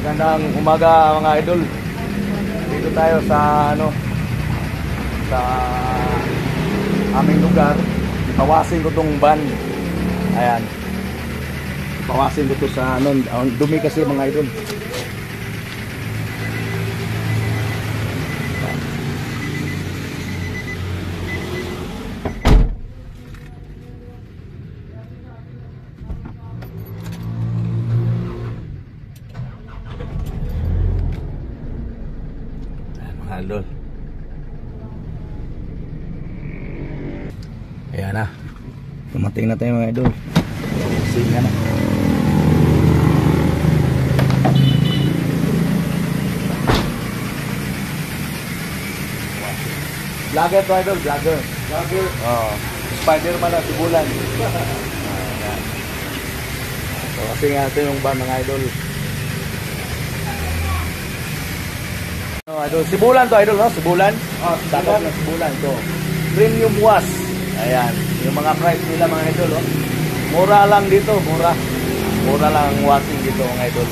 Magandang umaga mga idol. Dito tayo sa sa aming lugar. Pawasin ko tong van. Ayan. Pawasin ko to sa dumi kasi mga idol. Idol. Ayan na. Dumating na tayo mga idol. Singa na. Vlogger to idol, vlogger. Vlogger. Oh, Spider-Man na sibulan. Ayan. So, kasi nga ito yung ba mga idol. Idol, sibulan to idol, no? Sibulan. Oh, sibulan na sibulan to. Premium wash. Ayan, yung mga price nila mga idol, oh. Mura lang dito, mura. Mura lang ang washing dito mga idol.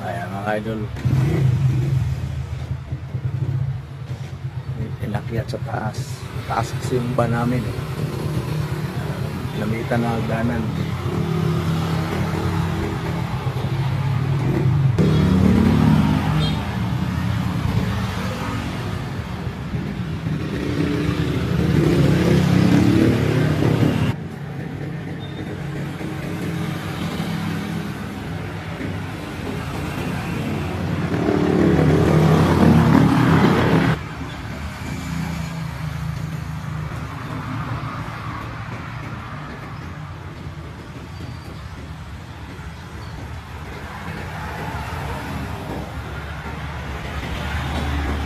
Ayan mga idol. Inakyat sa taas. Taas kasi yung ba namin. Lamitan na hagdanan.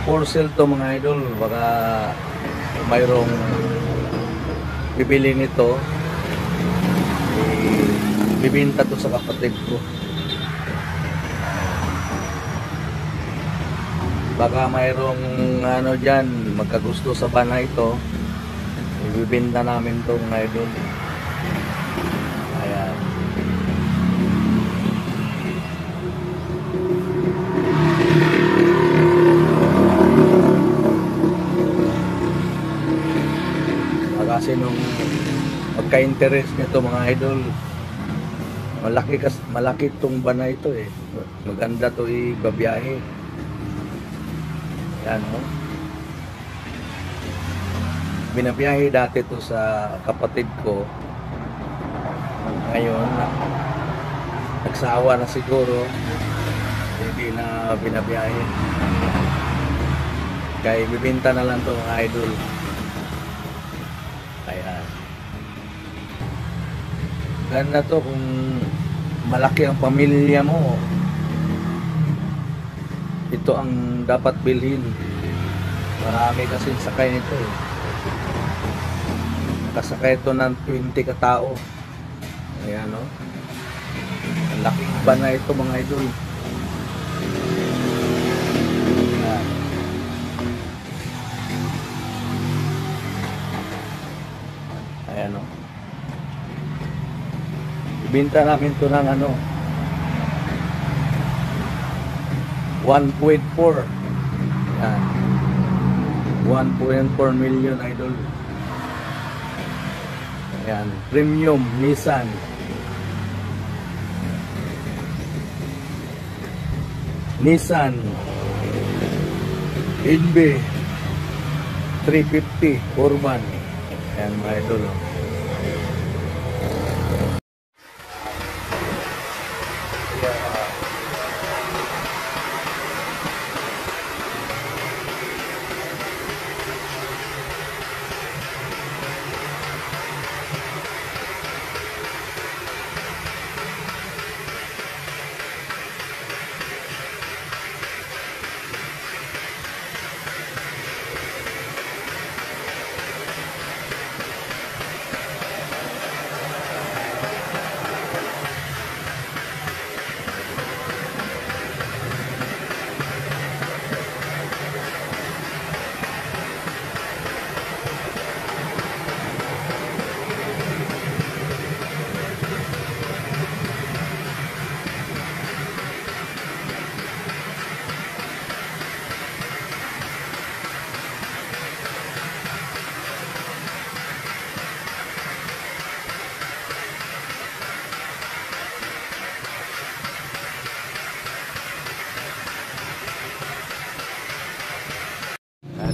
For sale to mga idol, baka mayroong bibili nito, bibinta to sa kapatid ko. Baka mayroong dyan magkagusto sa bana ito, ibibinta namin to mga idol. Ayan. Kasi nung magka-interest nito mga idol, malaki itong bana ito eh. Maganda to ibabiyahe. Yan o. Binabiyahe dati to sa kapatid ko. Ngayon, nagsawa na siguro. Hindi na binabiyahe. Kaya bibinta na lang to mga idol. Ayan. Ganda to kung malaki ang pamilya mo. Ito ang dapat bilhin. Marami kasing sakay nito eh. Nakasakay ito ng 20 katao. Ayan o. Ang laking ba na ito mga idol. Ayan. Ayan o. Ibinta namin ito ng 1.4. Ayan. 1.4 million idol. Ayan. Premium Nissan. Nissan NB 350 Urban. Ayan mga idol.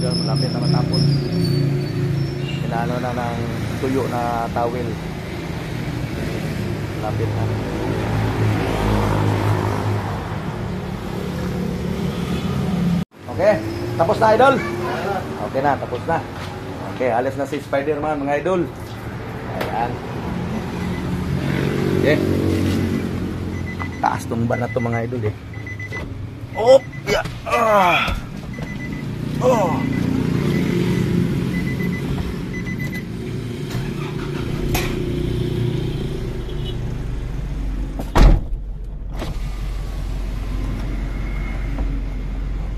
idol, malapit na matapos. Inaano na ng tuyo na towel. Malapit na. Okay, tapos na idol. Okay na, tapos na. Okay, alis na si Spider-Man mga idol. Ayan. Okay. Taas tong ban na to mga idol eh. Oh, yeah. Oh.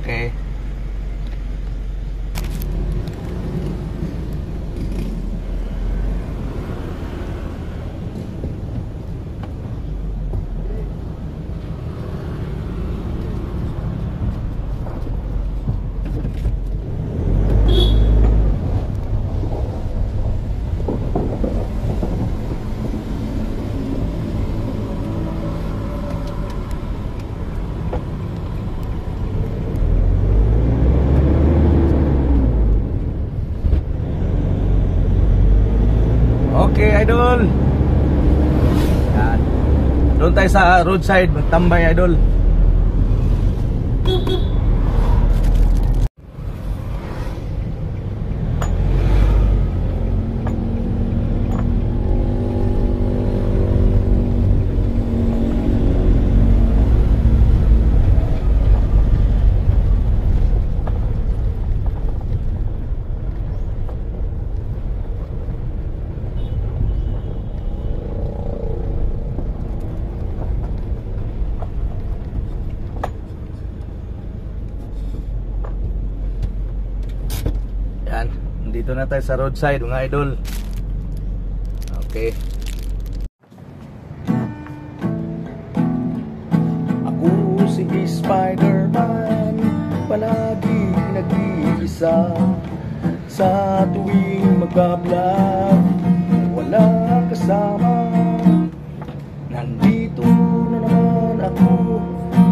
Okay. Okay, idol. Yan. Doon tayo sa roadside, magtambay, idol. Yan, dito na tayo sa roadside mga idol. Okay. Ako si Spider-Man, palagi nag-iisa. Sa tuwing mag-vlog, wala kasama. Nandito na naman ako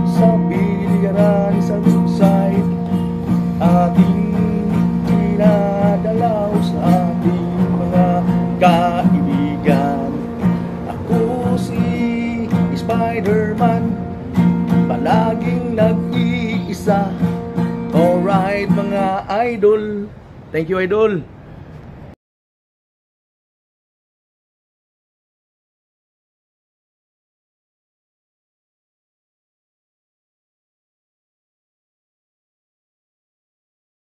sa biliran sa roadside. Ating dinadalaw sa ating mga kaibigan. Ako si Spider-Man, palaging nag-iisa. Alright mga idol. Thank you idol.